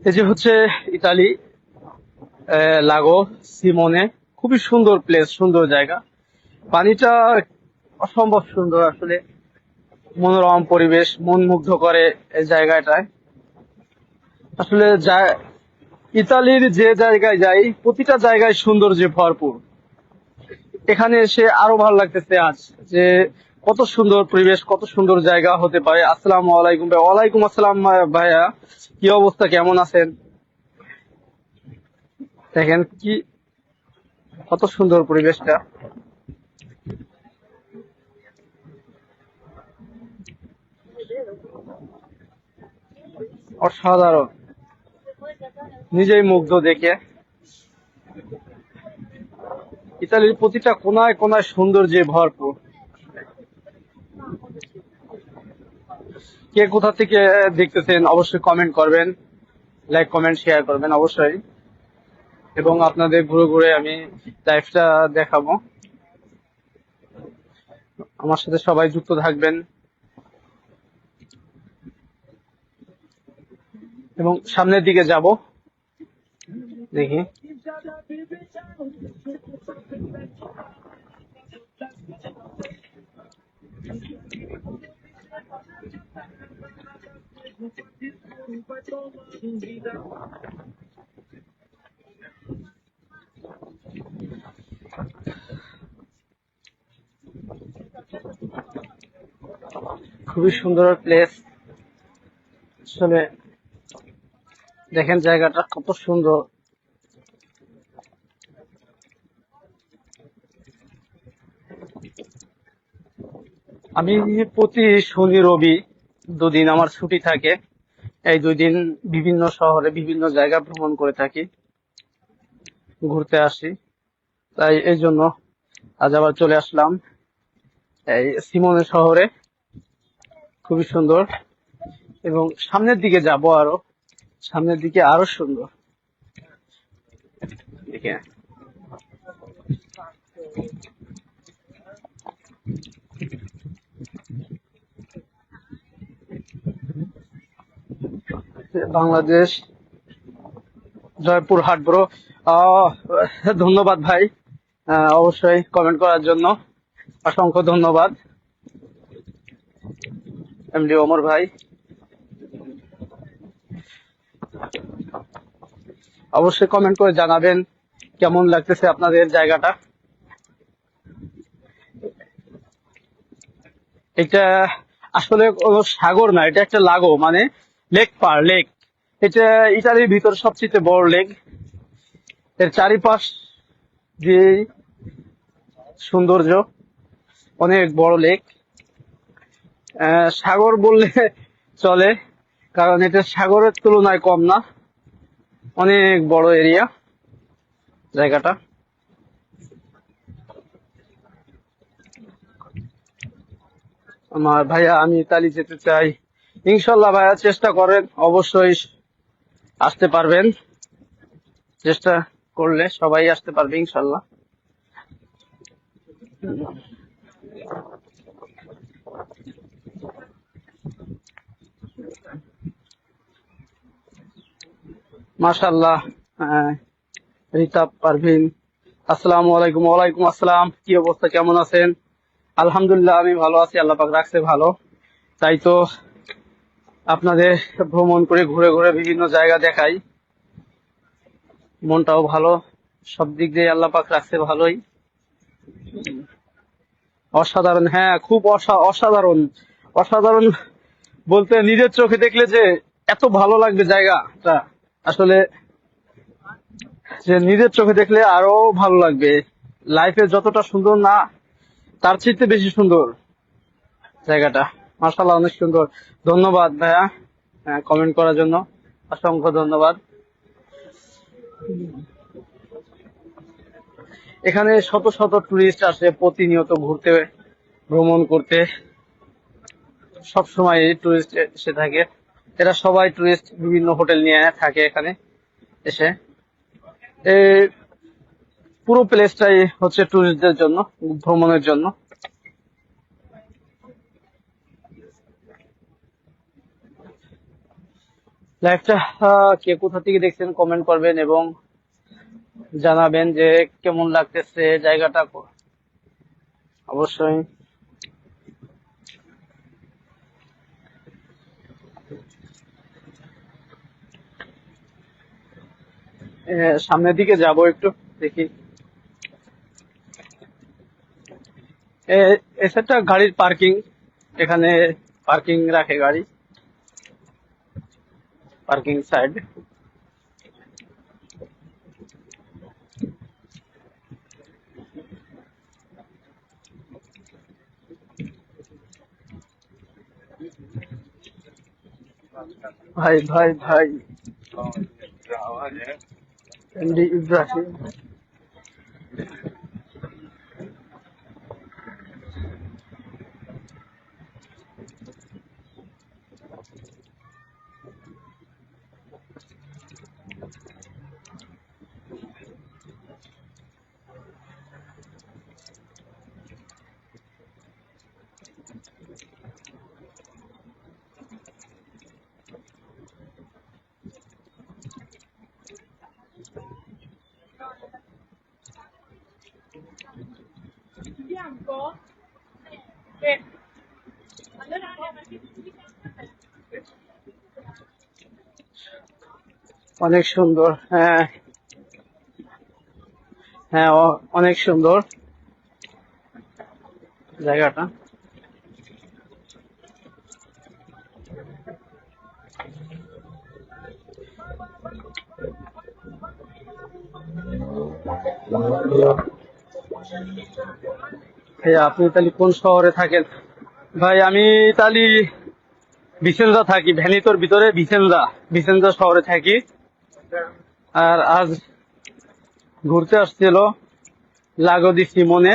এই যে হচ্ছে ইতালি, লাগো সিমনে। খুবই সুন্দর প্লেস, সুন্দর জায়গা। পানিটা অসম্ভব সুন্দর আসলে, মনোরম পরিবেশ, মন মুগ্ধ করে এই জায়গাটায়। আসলে ইতালির যে জায়গায় যাই, প্রতিটা জায়গায় সৌন্দর্যে ভরপুর। এখানে এসে আরো ভালো লাগতেছে আজ, যে কত সুন্দর পরিবেশ, কত সুন্দর জায়গা হতে পারে। আসসালামু আলাইকুম ভাই। ওয়ালাইকুম আসসালাম ভাইয়া, কি অবস্থা, কেমন আছেন? দেখেন কি কত সুন্দর পরিবেশটা। অসাধারণ, নিজেই মুগ্ধ দেখে। ইতালির প্রতিটা কোনায় কোনায় সৌন্দর্যে ভরপুর। কে কোথা থেকে দেখতেছেন অবশ্যই কমেন্ট করবেন, লাইক কমেন্ট শেয়ার করবেন অবশ্যই। এবং আপনাদের ঘুরে ঘুরে আমি লাইফটা দেখাবো। আমার সাথে সবাই যুক্ত থাকবেন। এবং সামনের দিকে যাব, দেখি। খুবই সুন্দর প্লেস আসলে, দেখেন জায়গাটা কত সুন্দর। আমি প্রতি শনি রবি দুদিন আমার ছুটি থাকে। এই 2 দিন বিভিন্ন শহরে বিভিন্ন জায়গা ভ্রমণ করে থাকি, ঘুরতে আসি। তাই এই জন্য আজ আবার চলে আসলাম এই সিমনে শহরে। খুবই সুন্দর। এবং সামনের দিকে যাব, আরো সামনের দিকে আরো সুন্দর। দেখে বাংলাদেশ, জয়পুরহাট ব্রো। ধন্যবাদ ভাই, অবশ্যই কমেন্ট করার জন্য অসংখ্য ধন্যবাদ। এমডি ওমর ভাই, অবশ্যই কমেন্ট করে জানাবেন কেমন লাগতেছে আপনাদের জায়গাটা। এটা আসলে কোনো সাগর না, এটা একটা লাগো, মানে লেক। এটা ইতালির ভিতর সবচেয়ে বড় লেক। এর চারিপাশ যে সৌন্দর্য, অনেক বড় লেক। সাগর বললে চলে, কারণ এটা সাগরের তুলনায় কম না, অনেক বড় এরিয়া জায়গাটা। আমার ভাইয়া, আমি ইতালি যেতে চাই। ইনশাল্লাহ ভাইয়া, চেষ্টা করেন, অবশ্যই আসতে পারবেন। চেষ্টা করলে সবাই আসতে পারবে ইনশাল্লাহ। মাশাআল্লাহ। রিতা পারভিন, আসসালামু আলাইকুম। ওয়ালাইকুম আসসালাম, কি অবস্থা, কেমন আছেন? আলহামদুলিল্লাহ, আমি ভালো আছি, আল্লাহ পাক রাখছে ভালো। তাই তো আপনাদের ভ্রমণ করে ঘুরে ঘুরে বিভিন্ন জায়গা দেখাই, মনটাও ভালো, সব দিক দিয়ে আল্লাহ পাক রাখছে ভালোই। অসাধারণ, হ্যাঁ খুব অসাধারণ। অসাধারণ বলতে, নিজের চোখে দেখলে যে এত ভালো লাগবে জায়গাটা, আসলে যে নিজের চোখে দেখলে আরো ভালো লাগবে। লাইফে যতটা সুন্দর না, তার চেয়ে বেশি সুন্দর জায়গাটা। মাশাআল্লাহ, অনেক সুন্দর। ধন্যবাদ ভাইয়া, কমেন্ট করার জন্য অসংখ্য ধন্যবাদ। এখানে শত শত টুরিস্ট আসে প্রতিনিয়ত ঘুরতে, ভ্রমণ করতে। সব সময় টুরিস্ট এসে থাকে। এরা সবাই টুরিস্ট, বিভিন্ন হোটেল নিয়ে থাকে এখানে এসে। এই পুরো প্লেসটাই হচ্ছে টুরিস্টদের জন্য, ভ্রমণের জন্য। লাইভটা কে কোথা থেকে দেখছেন কমেন্ট করবেন এবং জানাবেন যে কেমন লাগতেছে জায়গাটা। অবশ্যই সামনের দিকে যাব একটু, দেখি। এটা গাড়ির পার্কিং, এখানে পার্কিং রাখে গাড়ি, পার্কিং সাইড। ভাই ভাই ভাই এমডি ইব্রাহিম। অনেক সুন্দর, হ্যাঁ হ্যাঁ, অনেক সুন্দর জায়গাটা। ভাইয়া আপনি তাহলে কোন শহরে থাকেন? ভাই আমি তাহলে ভিসেন্সা থাকি, ভ্যানিতোর ভিতরে ভিসেন্সা, ভিসেন্সা শহরে থাকি। আর আজ ঘুরতে আসছিল লাগো দি সিমনে।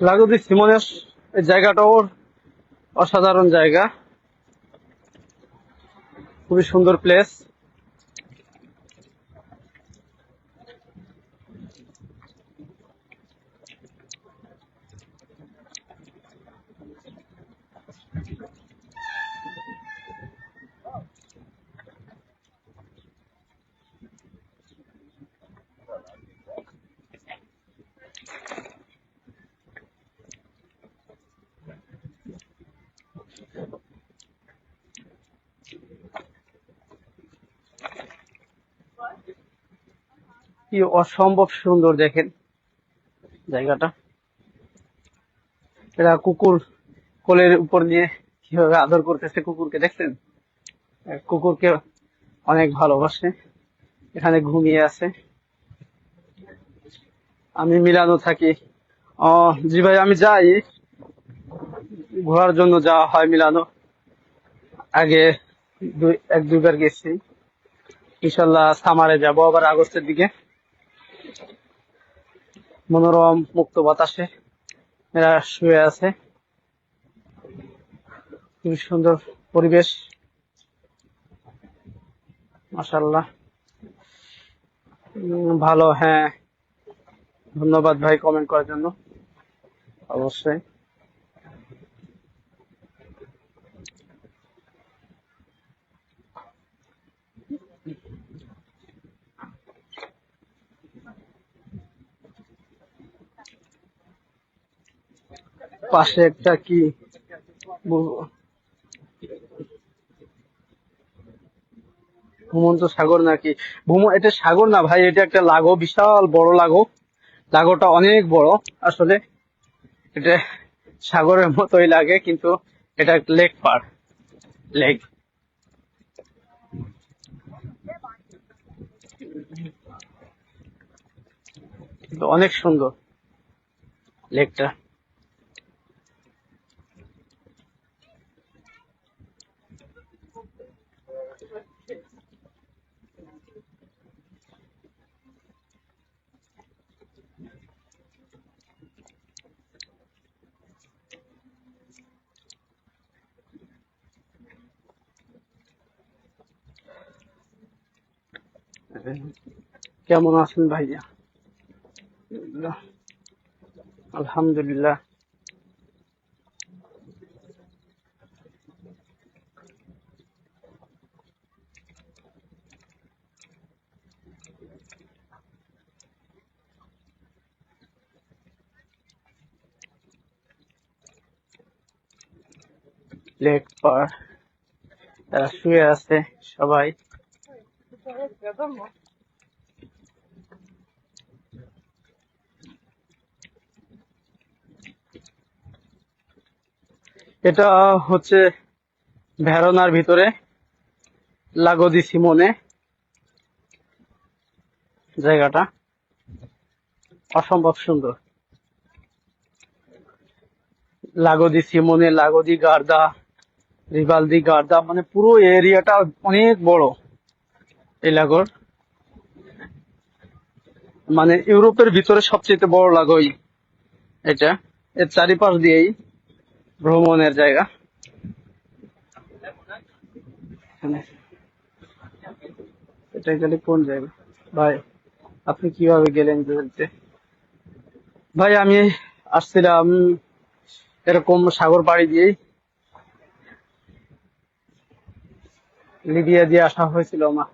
লাগো দি সিমনের এই জায়গাটাও অসাধারণ জায়গা, খুবই সুন্দর প্লেস। কি অসম্ভব সুন্দর দেখেন জায়গাটা। এরা কুকুর কোলের উপর নিয়ে কিভাবে আদর করতেছে কুকুরকে, দেখছেন? কুকুরকে অনেক ভালোবাসে, এখানে ঘুমিয়ে আছে। আমি মিলানো থাকি। জি ভাই, আমি যাই ঘোরার জন্য, যাওয়া হয় মিলানো। আগে এক দুইবার গেছি। ইনশাল্লাহ সামারে যাব আবার আগস্টের দিকে। মনোরম মুক্ত বাতাসে এরা শুয়ে আছে, খুবই সুন্দর পরিবেশ, মাশাআল্লাহ। ভালো, হ্যাঁ। ধন্যবাদ ভাই কমেন্ট করার জন্য। অবশ্যই। পাশে একটা কি বলবো, ভূমন্ত সাগর নাকি? এটা সাগর না ভাই, এটা একটা লাগো, বিশাল বড় লাগো। লাগোটা অনেক বড় আসলে। এটা সাগরের মতোই লাগে, কিন্তু এটা লেক পার, লেক। কিন্তু অনেক সুন্দর লেকটা। কেমন আছেন ভাইয়া? আলহামদুলিল্লাহ। লেক পার, তারা শুয়ে আছে সবাই। এটা হচ্ছে ভেরোনার ভিতরে লাগো দি সিমোনে জায়গাটা অসম্ভব সুন্দর। লাগো দি সিমোনে, লাগো দি গার্দা, রিভাল দি গার্দা, মানে পুরো এরিয়াটা অনেক বড় এই লাগোর। মানে ইউরোপের ভিতরে সবচেয়ে বড় লাগোই এটা। এর চারিপাশ দিয়েই ভ্রমণের জায়গা। এটা গেলে কোন জায়গা ভাই? আপনি কিভাবে গেলেন বলতে? ভাই আমি আসছিলাম এরকম সাগর পাড়ি দিয়েই, লিবিয়া দিয়ে আসা হয়েছিল আমার।